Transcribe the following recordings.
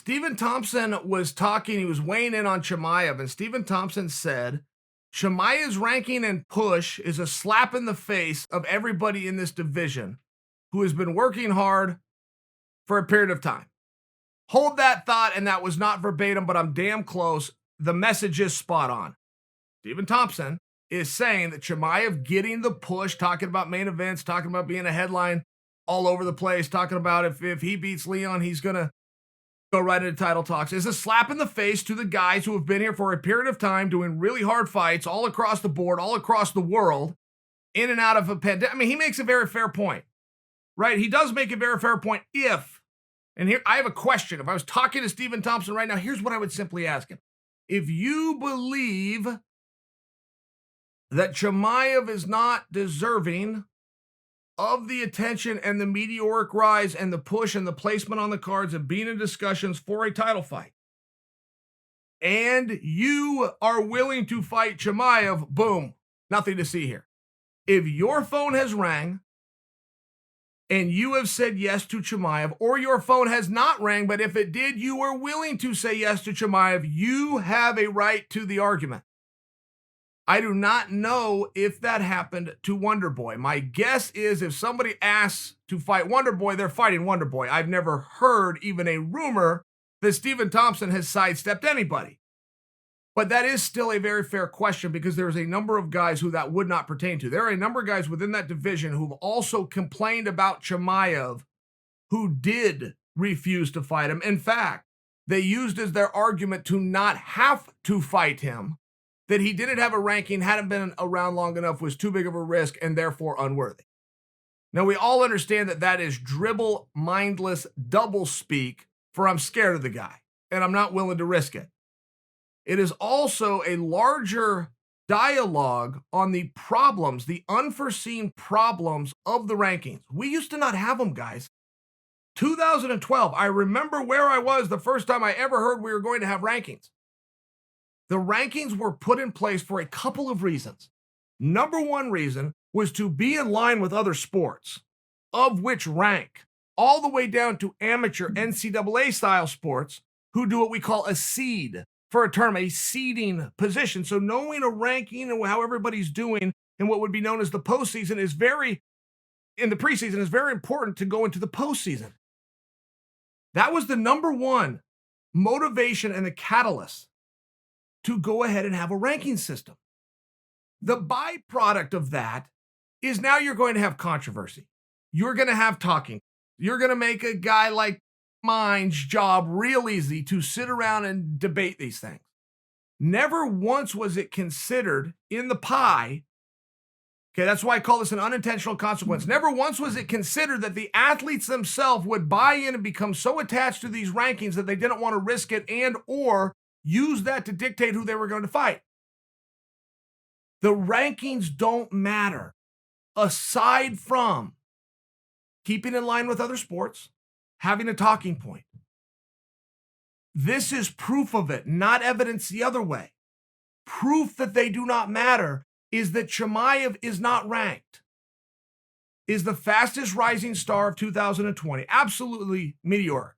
Stephen Thompson was talking, he was weighing in on Chimaev, and Stephen Thompson said, Chimaev's ranking and push is a slap in the face of everybody in this division who has been working hard for a period of time. Hold that thought, and that was not verbatim, but I'm damn close. The message is spot on. Stephen Thompson is saying that Chimaev getting the push, talking about main events, talking about being a headline all over the place, talking about if he beats Leon, he's going to go right into title talks, is a slap in the face to the guys who have been here for a period of time doing really hard fights all across the board, all across the world, in and out of a pandemic. I mean, he makes a very fair point, right? He does make a very fair point and here, I have a question. If I was talking to Stephen Thompson right now, here's what I would simply ask him. If you believe that Chimaev is not deserving of the attention and the meteoric rise and the push and the placement on the cards and being in discussions for a title fight, and you are willing to fight Chimaev, boom, nothing to see here. If your phone has rang and you have said yes to Chimaev, or your phone has not rang, but if it did, you were willing to say yes to Chimaev, you have a right to the argument. I do not know if that happened to Wonderboy. My guess is if somebody asks to fight Wonderboy, they're fighting Wonderboy. I've never heard even a rumor that Stephen Thompson has sidestepped anybody. But that is still a very fair question because there's a number of guys who that would not pertain to. There are a number of guys within that division who've also complained about Chimaev who did refuse to fight him. In fact, they used as their argument to not have to fight him that he didn't have a ranking, hadn't been around long enough, was too big of a risk, and therefore unworthy. Now, we all understand that that is dribble, mindless, double speak for I'm scared of the guy, and I'm not willing to risk it. It is also a larger dialogue on the problems, the unforeseen problems of the rankings. We used to not have them, guys. 2012, I remember where I was the first time I ever heard we were going to have rankings. The rankings were put in place for a couple of reasons. Number one reason was to be in line with other sports, of which rank, all the way down to amateur NCAA style sports who do what we call a seed for a term, a seeding position. So knowing a ranking and how everybody's doing in what would be known as the postseason in the preseason is very important to go into the postseason. That was the number one motivation and the catalyst to go ahead and have a ranking system. The byproduct of that is now you're going to have controversy. You're going to have talking. You're going to make a guy like mine's job real easy to sit around and debate these things. Never once was it considered in the pie. Okay, that's why I call this an unintentional consequence. Never once was it considered that the athletes themselves would buy in and become so attached to these rankings that they didn't want to risk it and or use that to dictate who they were going to fight. The rankings don't matter aside from keeping in line with other sports, having a talking point. This is proof of it, not evidence the other way. Proof that they do not matter is that Chimaev is not ranked, is the fastest rising star of 2020, absolutely meteoric.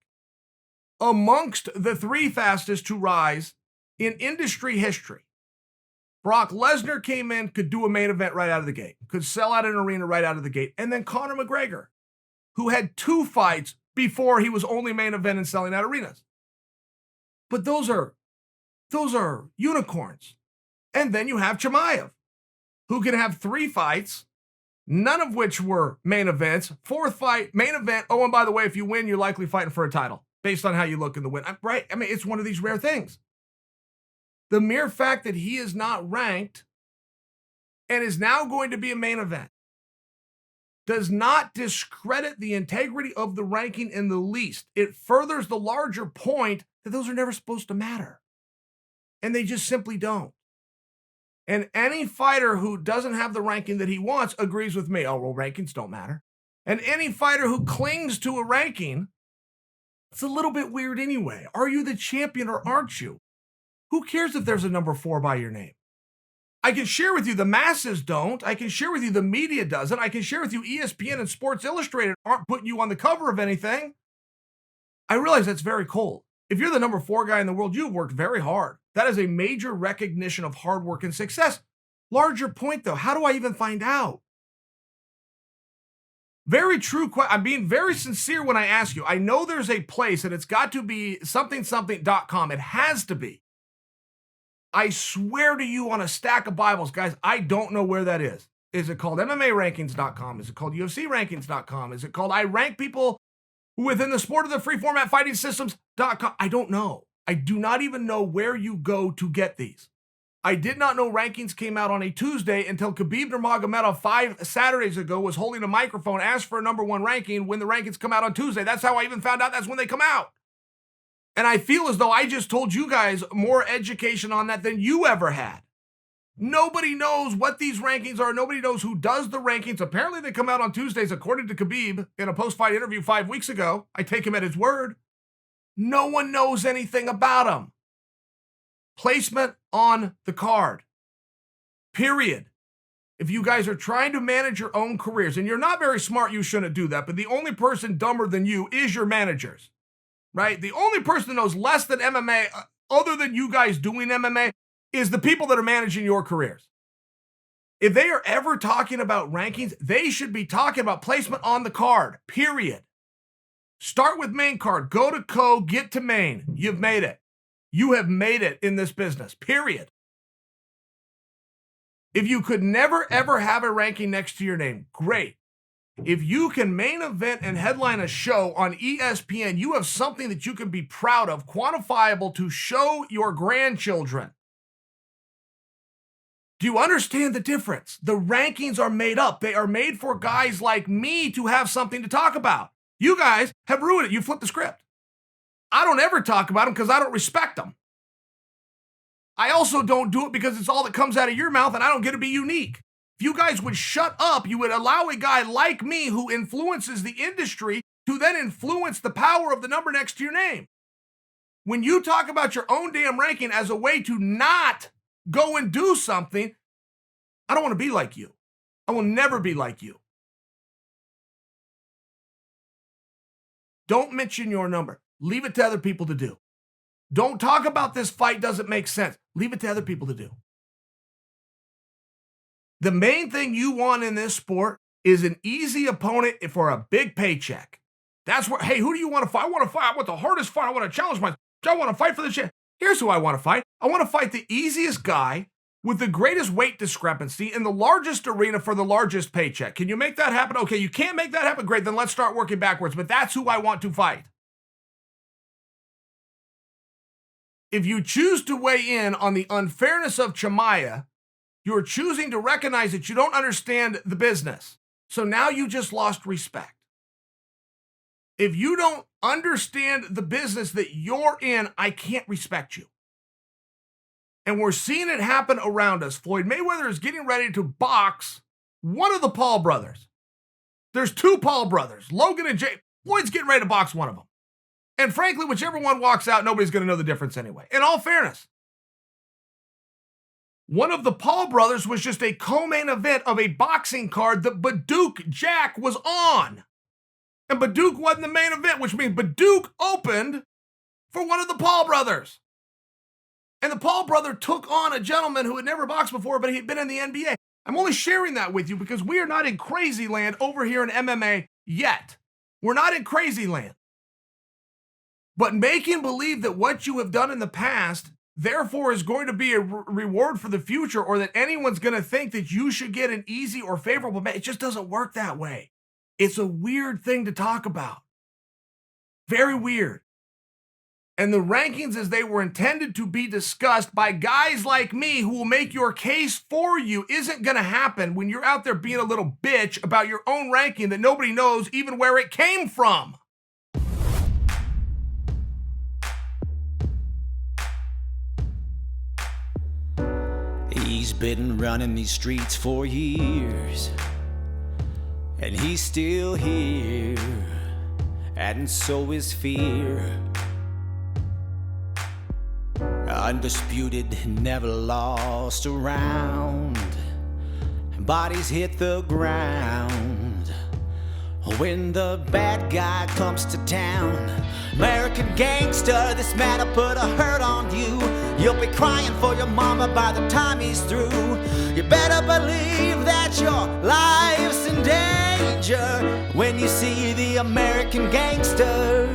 Amongst the three fastest to rise in industry history, Brock Lesnar came in, could do a main event right out of the gate, could sell out an arena right out of the gate. And then Conor McGregor, who had 2 fights before he was only main event and selling out arenas. But those are unicorns. And then you have Chimaev, who can have 3 fights, none of which were main events. 4th fight, main event. Oh, and by the way, if you win, you're likely fighting for a title based on how you look in the win. Right? I mean, it's one of these rare things. The mere fact that he is not ranked and is now going to be a main event does not discredit the integrity of the ranking in the least. It furthers the larger point that those are never supposed to matter. And they just simply don't. And any fighter who doesn't have the ranking that he wants agrees with me. Oh, well, rankings don't matter. And any fighter who clings to a ranking, it's a little bit weird anyway. Are you the champion or aren't you? Who cares if there's a number 4 by your name? I can share with you the masses don't. I can share with you the media doesn't. I can share with you ESPN and Sports Illustrated aren't putting you on the cover of anything. I realize that's very cold. If you're the number 4 guy in the world, you've worked very hard. That is a major recognition of hard work and success. Larger point, though, how do I even find out? Very true. I'm being very sincere when I ask you. I know there's a place, and it's got to be something.com. It has to be. I swear to you on a stack of Bibles, guys, I don't know where that is. Is it called MMArankings.com? Is it called UFCrankings.com? Is it called I rank people within the sport of the free format fighting systems.com? I don't know. I do not even know where you go to get these. I did not know rankings came out on a Tuesday until Khabib Nurmagomedov 5 Saturdays ago was holding a microphone, asked for a number 1 ranking when the rankings come out on Tuesday. That's how I even found out that's when they come out. And I feel as though I just told you guys more education on that than you ever had. Nobody knows what these rankings are. Nobody knows who does the rankings. Apparently they come out on Tuesdays, according to Khabib in a post-fight interview 5 weeks ago. I take him at his word. No one knows anything about them. Placement on the card. Period. If you guys are trying to manage your own careers, and you're not very smart, you shouldn't do that, but the only person dumber than you is your managers, right? The only person that knows less than MMA, other than you guys doing MMA, is the people that are managing your careers. If they are ever talking about rankings, they should be talking about placement on the card, period. Start with main card, go to co, get to main. You've made it. You have made it in this business, period. If you could never, ever have a ranking next to your name, great. If you can main event and headline a show on ESPN, you have something that you can be proud of, quantifiable to show your grandchildren. Do you understand the difference? The rankings are made up. They are made for guys like me to have something to talk about. You guys have ruined it. You flipped the script. I don't ever talk about them because I don't respect them. I also don't do it because it's all that comes out of your mouth and I don't get to be unique. If you guys would shut up, you would allow a guy like me who influences the industry to then influence the power of the number next to your name. When you talk about your own damn ranking as a way to not go and do something, I don't want to be like you. I will never be like you. Don't mention your number. Leave it to other people to do. Don't talk about this fight doesn't make sense. Leave it to other people to do. The main thing you want in this sport is an easy opponent for a big paycheck. That's where, hey, who do you want to fight? I want the hardest fight. I want to challenge myself. I want to fight for the chance. Here's who I want to fight. I want to fight the easiest guy with the greatest weight discrepancy in the largest arena for the largest paycheck. Can you make that happen? Okay, you can't make that happen. Great, then let's start working backwards. But that's who I want to fight. If you choose to weigh in on the unfairness of Chimaev, you're choosing to recognize that you don't understand the business. So now you just lost respect. If you don't understand the business that you're in, I can't respect you. And we're seeing it happen around us. Floyd Mayweather is getting ready to box one of the Paul brothers. There's 2 Paul brothers, Logan and Jay. Floyd's getting ready to box one of them. And frankly, whichever one walks out, nobody's going to know the difference anyway. In all fairness, one of the Paul brothers was just a co-main event of a boxing card that Baduk Jack was on. And Baduk wasn't the main event, which means Baduk opened for one of the Paul brothers. And the Paul brother took on a gentleman who had never boxed before, but he'd been in the NBA. I'm only sharing that with you because we are not in crazy land over here in MMA yet. We're not in crazy land. But making believe that what you have done in the past, therefore, is going to be a reward for the future, or that anyone's going to think that you should get an easy or favorable match, it just doesn't work that way. It's a weird thing to talk about. Very weird. And the rankings as they were intended to be discussed by guys like me who will make your case for you isn't going to happen when you're out there being a little bitch about your own ranking that nobody knows even where it came from. He's been running these streets for years, and he's still here, and so is fear. Undisputed, never lost a round. Bodies hit the ground, when the bad guy comes to town. American gangster, this man'll put a hurt on you. You'll be crying for your mama by the time he's through. You better believe that your life's in danger when you see the American gangster.